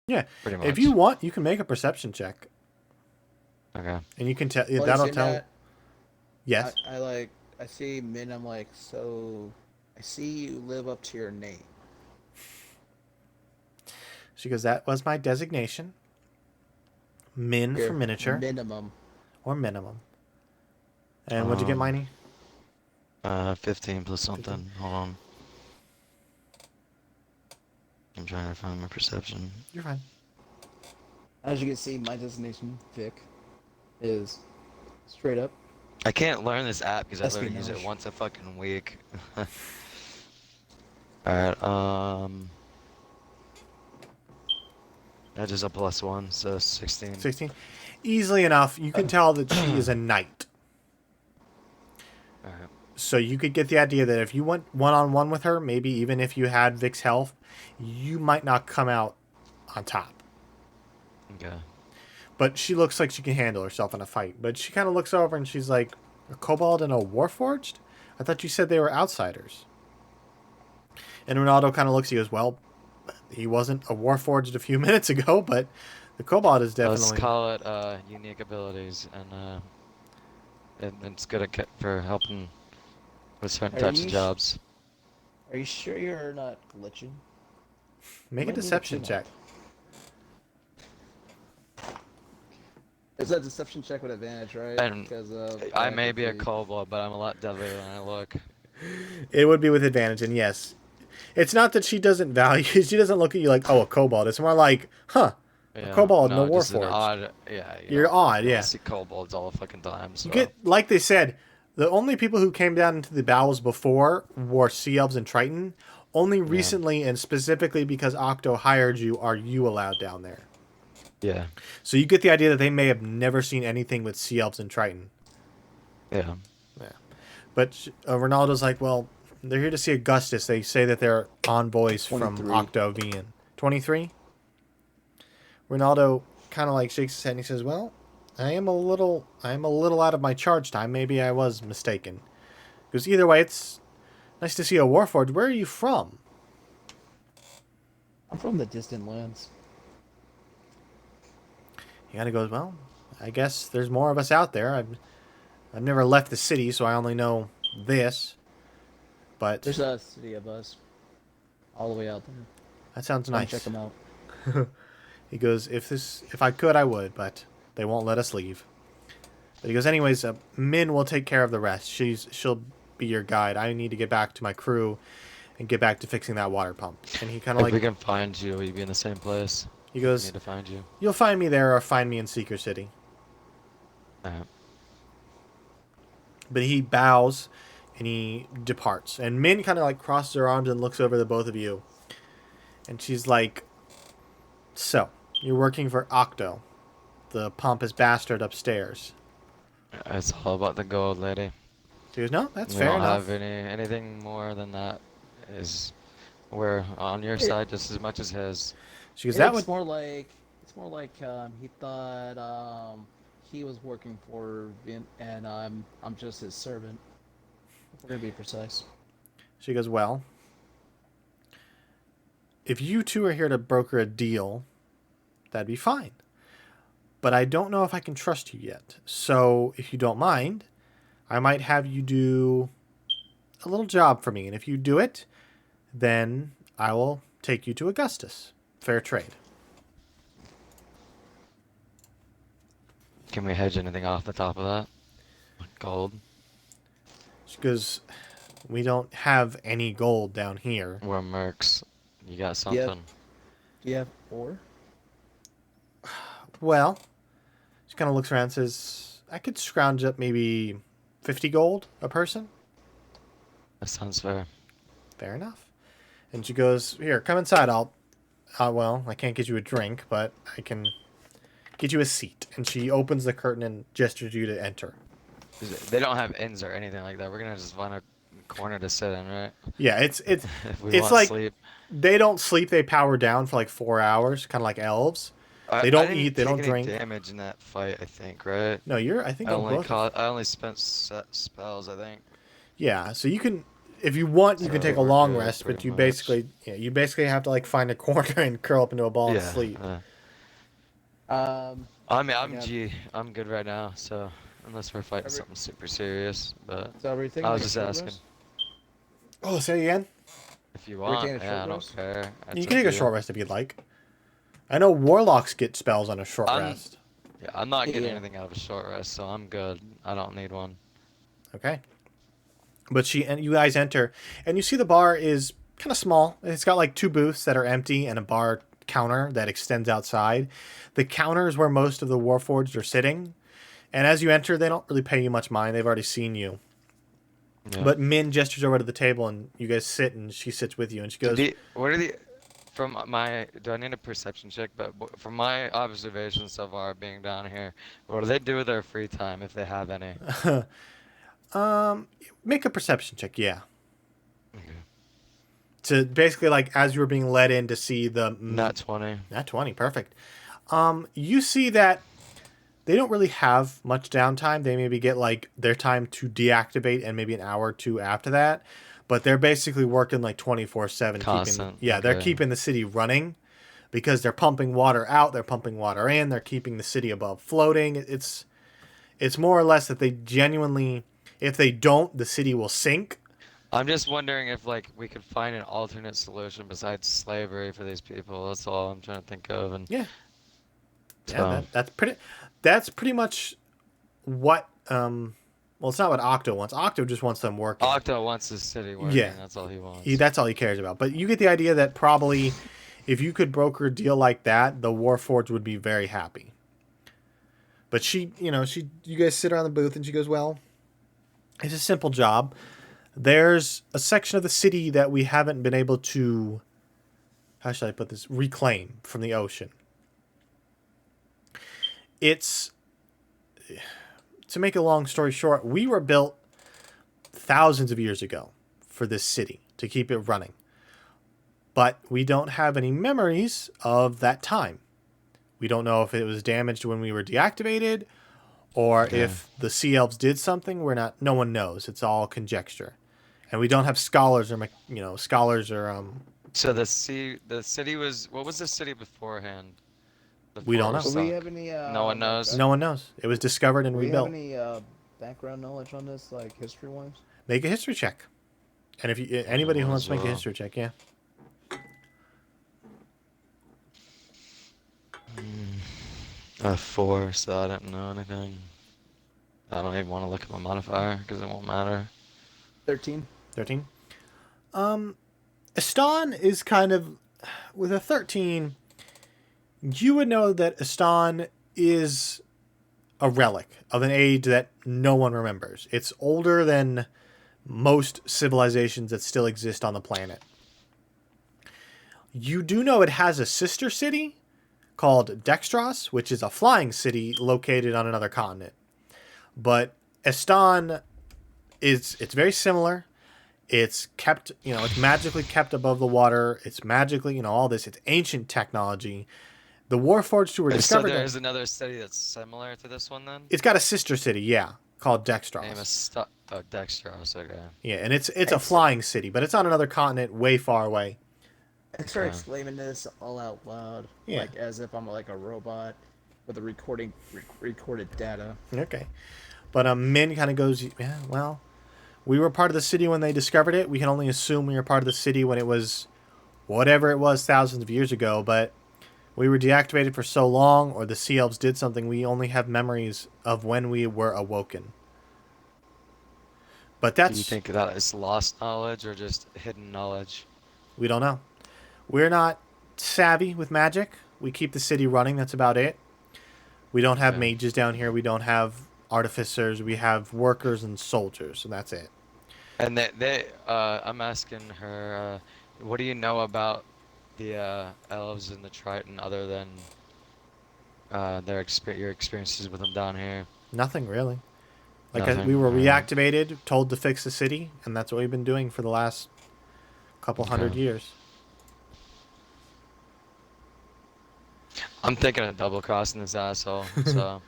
Yeah. Pretty If much. you want, you can make a perception check. Okay. And you can tell, that'll Placing tell. that, Yes. I see Min. I'm like, so I see you live up to your name. She goes, that was my designation. Min for Your miniature minimum. or minimum. And what'd you get, Um, Miney? 15 plus 15. something. Hold on. I'm trying to find my perception. You're fine. As you can see, my designation, Vic, is straight up I can't learn this app because I literally use it espionage. once a fucking week. Alright, that is a +1, so 16. 16. Easily enough, you can tell that she is a knight. Alright, So you could get the idea that if you went one-on-one with her, maybe even if you had Vic's health, you might not come out on top. okay. But she looks like she can handle herself in a fight. But she kind of looks over and she's like, a kobold and a warforged? I thought you said they were outsiders. And Ronaldo kind of looks at you as, well, he wasn't a warforged a few minutes ago, but the kobold is Let's definitely... call it unique abilities, and it's good for helping with certain Are types of you jobs. are you sure you're not glitching? Make a Might need deception tune check. up. It's a deception check with advantage, right? And Because of I may be a complete. kobold, but I'm a lot deadlier than I look. It would be with advantage, and yes. It's not that she doesn't value... She doesn't look at you like, oh, a kobold. It's more like, huh, a Yeah, kobold and a no, just an warforged. odd. Yeah, You're odd, you don't yeah. see kobolds all the fucking time. You So get, like they said, the only people who came down into the bowels before were Sea Elves and Triton. Only yeah, recently, and specifically because Octo hired you, are you allowed down there. yeah, So you get the idea that they may have never seen anything with Sea Elves and Triton. yeah. Yeah. But Ronaldo's like, well, they're here to see Augustus. They say that they're envoys from 23. Octavian. 23? Ronaldo kind of like shakes his head and he says, well, I am a little out of my charge time. Maybe I was mistaken. Because either way, it's nice to see a warforged. Where are you from? I'm from the distant lands. He kind of goes, well, I guess there's more of us out there. I've never left the city, so I only know this. But There's a city of us, all the way out there. that sounds Come check nice. them out. He goes, if I could, I would, but they won't let us leave. But he goes, anyways, Min will take care of the rest. She'll be your guide. I need to get back to my crew and get back to fixing that water pump. And he kind of If like, we can find you, will you be in the same place? he We goes, need to find you. you'll find me there or find me in Seeker City. Alright. But he bows and he departs. And Min kind of like crosses her arms and looks over the both of you. And she's like, so, you're working for Octo, the pompous bastard upstairs. It's all about the gold, lady. She goes, no, that's We fair don't enough. have anything more than that. Is we're on your It, side just as much as his. She goes, that would... it's more like he thought he was working for Vin, and I'm just his servant. We're gonna be precise. She goes, well, if you two are here to broker a deal, that'd be fine. But I don't know if I can trust you yet. So if you don't mind, I might have you do a little job for me. And if you do it, then I will take you to Augustus. Fair trade. Can we hedge anything off the top of that? Gold. She goes, we don't have any gold down here. We're mercs. You got Yep. something? Do you have ore? Well, she kind of looks around and says, I could scrounge up maybe 50 gold a person. That sounds fair. Fair enough. And she goes, here, come inside. Well, I can't get you a drink, but I can get you a seat. And she opens the curtain and gestures you to enter. They don't have inns or anything like that. We're gonna just find a corner to sit in, right? Yeah, it's If we it's want like sleep. they don't sleep. They power down for like 4 hours, kind of like elves. They don't I didn't eat. They take don't any drink. damage in that fight, I think, right? No, I think on both. I only spent set spells, I think. Yeah, so you can. if you want, you can So take a we're long good, rest, but pretty you much. basically have to like find a corner and curl up into a ball and Yeah. sleep. I mean, I got I'm good right now. So unless we're fighting every. something super serious, but So are we taking I like was a just short asking. rest? Oh, say again. If you Are we want, taking a yeah, short I don't rest? care. You It's can up take to a you. short rest if you'd like. I know warlocks get spells on a short I'm rest. Yeah, I'm not getting Yeah. anything out of a short rest, so I'm good. I don't need one. Okay. But you guys enter, and you see the bar is kind of small. It's got like two booths that are empty and a bar counter that extends outside. The counter is where most of the warforged are sitting, and as you enter, they don't really pay you much mind. They've already seen you. Yeah. But Min gestures over to the table, and you guys sit, and she sits with you, and she goes, What are the from my do I need a perception check? But from my observations so far being down here, what do they do with their free time if they have any? "Make a perception check." Yeah. Okay. To basically like as you were being led in to see the Not 20. Nat 20, perfect. You see that they don't really have much downtime. They maybe get like their time to deactivate and maybe an hour or two after that. But they're basically working like 24/7 keeping Constant. they're Okay. keeping the city running because they're pumping water out, they're pumping water in, they're keeping the city above floating. It's more or less that they genuinely if they don't, the city will sink. I'm just wondering if like we could find an alternate solution besides slavery for these people. That's all I'm trying to think of. And Yeah. Yeah, so that's pretty much what well, it's not what Octo wants. Octo just wants them working. Octo wants his city Yeah, working. That's all he wants. that's all he cares about. But you get the idea that probably if you could broker a deal like that, the Warforged would be very happy. But you guys sit around the booth and she goes, "Well, it's a simple job. There's a section of the city that we haven't been able to, how should I put this, reclaim from the ocean. It's, to make a long story short, we were built thousands of years ago for this city to keep it running. But we don't have any memories of that time. We don't know if it was damaged when we were deactivated or Yeah. if the sea elves did something. No one knows. It's all conjecture. And we don't have scholars or So the city was, what was the city beforehand? we Before don't it was know. Do we sunk? have any No one knows. No one knows. It was discovered and do we have rebuilt. any background knowledge on this, like history wise? Make a history check. And if you anybody who Might wants as to make a well. history check, yeah. A 4, so I didn't know anything. I don't even want to look at my modifier because it won't matter. 13. 13. Estaan is kind of with a 13, you would know that Estaan is a relic of an age that no one remembers. It's older than most civilizations that still exist on the planet. You do know it has a sister city called Dextros, which is a flying city located on another continent. But Estaan it's very similar. It's kept, it's magically kept above the water. It's magically, all this. It's ancient technology. The Warforged who were So discovered there there, is another city that's similar to this one then? it's got a sister city, yeah, called Name Dextros. is Dextros, okay. Yeah, and it's a flying city, but it's on another continent way far away. I start Okay. exclaiming this all out loud, Yeah. like as if I'm like a robot with a recorded data. Okay. But Min kind of goes, yeah, well, we were part of the city when they discovered it. We can only assume we were part of the city when it was whatever it was thousands of years ago, but we were deactivated for so long, or the sea elves did something, we only have memories of when we were awoken. But Do you think that is lost knowledge or just hidden knowledge? we don't know. We're not savvy with magic. We keep the city running, that's about it. We don't have Okay. mages down here. We don't have artificers. We have workers and soldiers, and that's it. And I'm asking her, what do you know about the elves and the Triton other than your experiences with them down here? Nothing really. We Nothing. were Alright. reactivated, told to fix the city, and that's what we've been doing for the last couple hundred Okay. years. I'm thinking of double crossing this asshole. So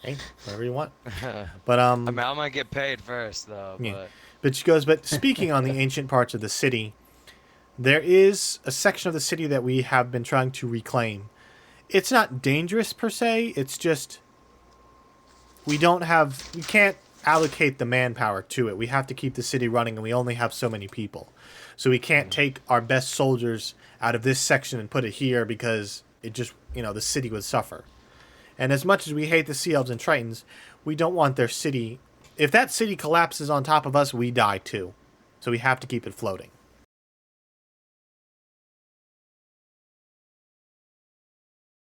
Hey, whatever you want. I But mean, I'm gonna get paid first though. yeah. But But she goes, but speaking on the ancient parts of the city, there is a section of the city that we have been trying to reclaim. It's not dangerous per se, it's just we can't allocate the manpower to it. We have to keep the city running and we only have so many people. So we can't take our best soldiers out of this section and put it here because it just, the city would suffer. And as much as we hate the Sea Elves and Tritons, we don't want their city... If that city collapses on top of us, we die too. So we have to keep it floating.